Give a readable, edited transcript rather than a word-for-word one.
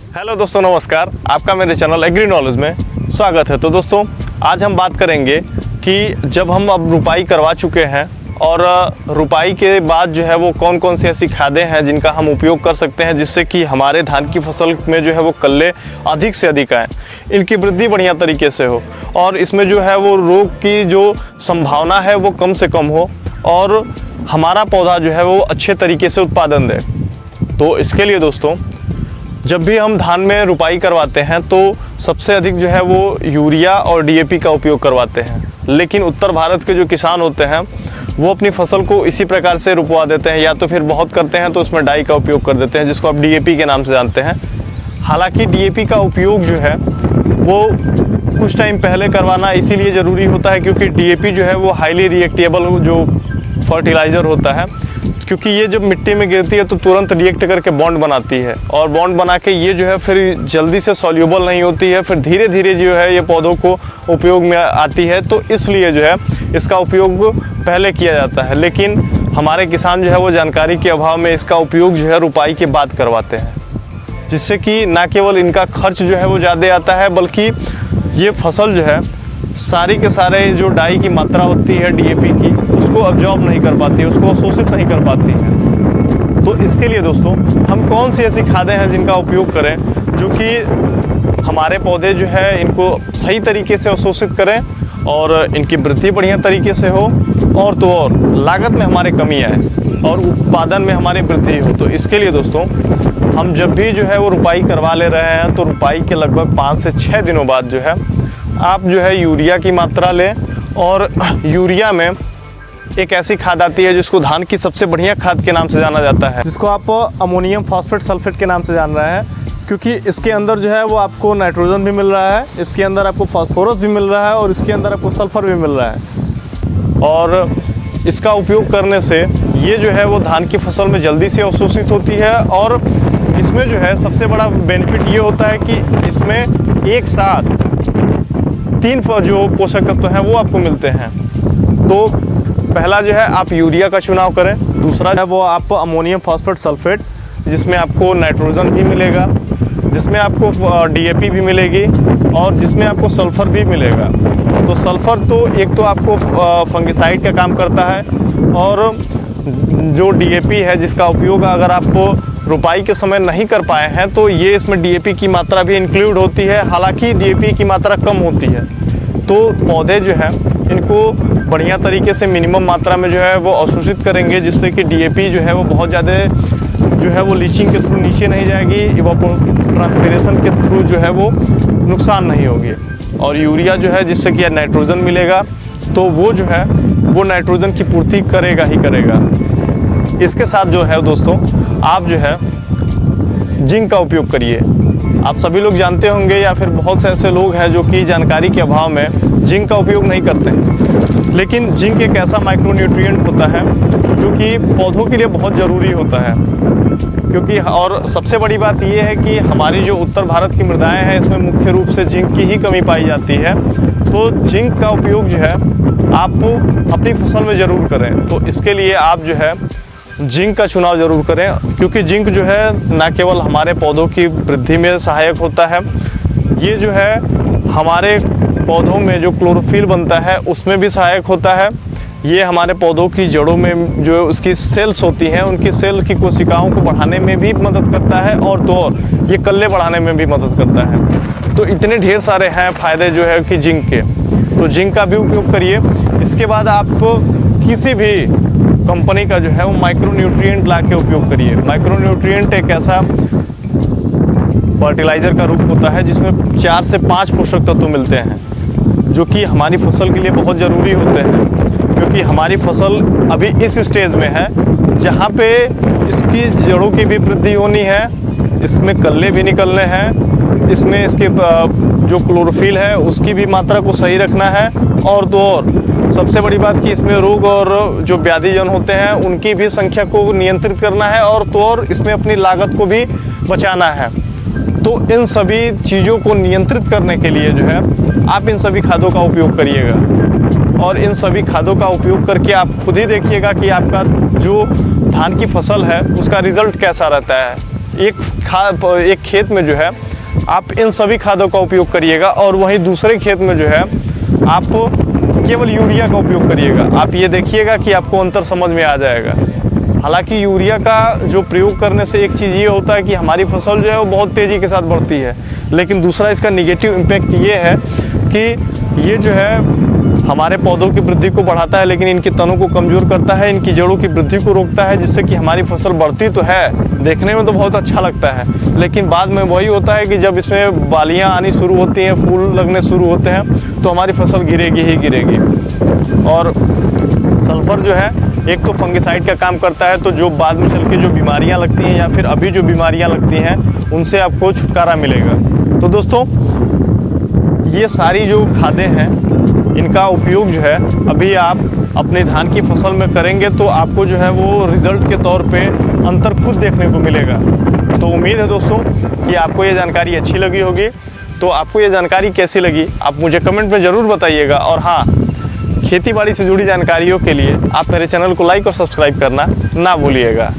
Hello दोस्तों, नमस्कार। आपका मेरे चैनल एग्री नॉलेज में स्वागत है। तो दोस्तों, आज हम बात करेंगे कि जब हम अब रुपाई करवा चुके हैं और रुपाई के बाद जो है वो कौन कौन सी ऐसी खादें हैं जिनका हम उपयोग कर सकते हैं जिससे कि हमारे धान की फसल में जो है वो कल्ले अधिक से अधिक आएँ, इनकी वृद्धि बढ़िया तरीके से हो और इसमें जो है वो रोग की जो संभावना है वो कम से कम हो और हमारा पौधा जो है वो अच्छे तरीके से उत्पादन दे। तो इसके लिए दोस्तों, जब भी हम धान में रुपाई करवाते हैं तो सबसे अधिक जो है वो यूरिया और डीएपी का उपयोग करवाते हैं। लेकिन उत्तर भारत के जो किसान होते हैं वो अपनी फसल को इसी प्रकार से रुपवा देते हैं, या तो फिर बहुत करते हैं तो उसमें डाई का उपयोग कर देते हैं जिसको आप डीएपी के नाम से जानते हैं। हालांकि डीएपी का उपयोग जो है वो कुछ टाइम पहले करवाना इसीलिए ज़रूरी होता है क्योंकि डीएपी जो है वो हाईली रिएक्टेबल जो फर्टिलाइज़र होता है, क्योंकि ये जब मिट्टी में गिरती है तो तुरंत रिएक्ट करके बॉन्ड बनाती है और बॉन्ड बना के ये जो है फिर जल्दी से सॉल्यूबल नहीं होती है, फिर धीरे धीरे जो है ये पौधों को उपयोग में आती है। तो इसलिए जो है इसका उपयोग पहले किया जाता है। लेकिन हमारे किसान जो है वो जानकारी के अभाव में इसका उपयोग जो है रुपाई के बाद करवाते हैं, जिससे कि ना केवल इनका खर्च जो है वो ज़्यादा आता है बल्कि ये फसल जो है सारी के सारे जो डाई की मात्रा होती है डीएपी की उसको अब्जॉर्ब नहीं कर पाती, उसको शोषित नहीं कर पाती है। तो इसके लिए दोस्तों, हम कौन सी ऐसी खादें हैं जिनका उपयोग करें जो कि हमारे पौधे जो है इनको सही तरीके से अवशोषित करें और इनकी वृद्धि बढ़िया तरीके से हो और तो और लागत में हमारे कमी आए और उत्पादन में हमारी वृद्धि हो। तो इसके लिए दोस्तों, हम जब भी जो है वो रुपाई करवा ले रहे हैं तो रुपाई के लगभग 5 से 6 दिनों बाद जो है आप जो है यूरिया की मात्रा लें। और यूरिया में एक ऐसी खाद आती है जिसको धान की सबसे बढ़िया खाद के नाम से जाना जाता है, जिसको आप अमोनियम फॉस्फेट सल्फेट के नाम से जान रहे हैं, क्योंकि इसके अंदर जो है वो आपको नाइट्रोजन भी मिल रहा है, इसके अंदर आपको फास्फोरस भी मिल रहा है और इसके अंदर आपको सल्फर भी मिल रहा है। और इसका उपयोग करने से ये जो है वो धान की फसल में जल्दी से अवशोषित होती है और इसमें जो है सबसे बड़ा बेनिफिट ये होता है कि इसमें एक साथ 3 जो पोषक तत्व हैं वो आपको मिलते हैं। तो पहला जो है आप यूरिया का चुनाव करें, दूसरा है वो आप अमोनियम फॉस्फेट सल्फेट जिसमें आपको नाइट्रोजन भी मिलेगा, जिसमें आपको डीएपी भी मिलेगी और जिसमें आपको सल्फ़र भी मिलेगा। तो सल्फ़र तो एक तो आपको फंगिसाइड का काम करता है और जो डीएपी है जिसका उपयोग अगर आप रुपाई के समय नहीं कर पाए हैं तो ये इसमें डीएपी की मात्रा भी इंक्लूड होती है। हालांकि डीएपी की मात्रा कम होती है तो पौधे जो है इनको बढ़िया तरीके से मिनिमम मात्रा में जो है वो अवशोषित करेंगे, जिससे कि डीएपी जो है वो बहुत ज़्यादा जो है वो लीचिंग के थ्रू नीचे नहीं जाएगी, इवापोरेशन के थ्रू जो है वो नुकसान नहीं होगी। और यूरिया जो है जिससे कि नाइट्रोजन मिलेगा तो वो जो है वो नाइट्रोजन की पूर्ति करेगा ही करेगा। इसके साथ जो है दोस्तों, आप जो है जिंक का उपयोग करिए। आप सभी लोग जानते होंगे या फिर बहुत से ऐसे लोग हैं जो कि जानकारी के अभाव में जिंक का उपयोग नहीं करते हैं। लेकिन जिंक एक ऐसा माइक्रोन्यूट्रिएंट होता है जो कि पौधों के लिए बहुत ज़रूरी होता है, क्योंकि और सबसे बड़ी बात यह है कि हमारी जो उत्तर भारत की मृदाएं हैं इसमें मुख्य रूप से जिंक की ही कमी पाई जाती है। तो जिंक का उपयोग जो है आप अपनी फसल में ज़रूर करें। तो इसके लिए आप जो है जिंक का चुनाव ज़रूर करें, क्योंकि जिंक जो है ना केवल हमारे पौधों की वृद्धि में सहायक होता है, ये जो है हमारे पौधों में जो क्लोरोफिल बनता है उसमें भी सहायक होता है। ये हमारे पौधों की जड़ों में जो उसकी सेल्स होती हैं उनकी सेल की कोशिकाओं को बढ़ाने में भी मदद करता है और तो और ये कल्ले बढ़ाने में भी मदद करता है। तो इतने ढेर सारे हैं फ़ायदे जो है कि जिंक के, तो जिंक का भी उपयोग करिए। इसके बाद आप किसी भी कंपनी का जो है वो माइक्रोन्यूट्रिएंट ला के उपयोग करिए। माइक्रोन्यूट्रिएंट एक ऐसा फर्टिलाइज़र का रूप होता है जिसमें 4 से 5 पोषक तत्व मिलते हैं जो कि हमारी फसल के लिए बहुत ज़रूरी होते हैं, क्योंकि हमारी फसल अभी इस स्टेज में है जहाँ पे इसकी जड़ों की भी वृद्धि होनी है, इसमें कल्ले भी निकलने हैं, इसमें इसके जो क्लोरोफिल है उसकी भी मात्रा को सही रखना है और तो और सबसे बड़ी बात कि इसमें रोग और जो व्याधिजन होते हैं उनकी भी संख्या को नियंत्रित करना है और तो और इसमें अपनी लागत को भी बचाना है। तो इन सभी चीज़ों को नियंत्रित करने के लिए जो है आप इन सभी खादों का उपयोग करिएगा और इन सभी खादों का उपयोग करके आप खुद ही देखिएगा कि आपका जो धान की फसल है उसका रिज़ल्ट कैसा रहता है। एक खेत में जो है आप इन सभी खादों का उपयोग करिएगा और वहीं दूसरे खेत में जो है आप केवल यूरिया का उपयोग करिएगा। आप ये देखिएगा कि आपको अंतर समझ में आ जाएगा। हालांकि यूरिया का जो प्रयोग करने से एक चीज़ ये होता है कि हमारी फसल जो है वो बहुत तेज़ी के साथ बढ़ती है, लेकिन दूसरा इसका निगेटिव इम्पैक्ट ये है कि ये जो है हमारे पौधों की वृद्धि को बढ़ाता है, लेकिन इनकी तनों को कमज़ोर करता है, इनकी जड़ों की वृद्धि को रोकता है, जिससे कि हमारी फसल बढ़ती तो है, देखने में तो बहुत अच्छा लगता है, लेकिन बाद में वही होता है कि जब इसमें बालियाँ आनी शुरू होती हैं, फूल लगने शुरू होते हैं, तो हमारी फसल गिरेगी ही गिरेगी। और सल्फ़र जो है एक तो फंगिसाइड का काम करता है, तो जो बाद में चल के जो बीमारियां लगती हैं या फिर अभी जो बीमारियां लगती हैं उनसे आपको छुटकारा मिलेगा। तो दोस्तों ये सारी जो खादें हैं इनका उपयोग जो है अभी आप अपने धान की फसल में करेंगे तो आपको जो है वो रिज़ल्ट के तौर पे अंतर खुद देखने को मिलेगा। तो उम्मीद है दोस्तों कि आपको ये जानकारी अच्छी लगी होगी। तो आपको ये जानकारी कैसी लगी आप मुझे कमेंट में ज़रूर बताइएगा। और हाँ, खेती बाड़ी से जुड़ी जानकारियों के लिए आप मेरे चैनल को लाइक और सब्सक्राइब करना ना भूलिएगा।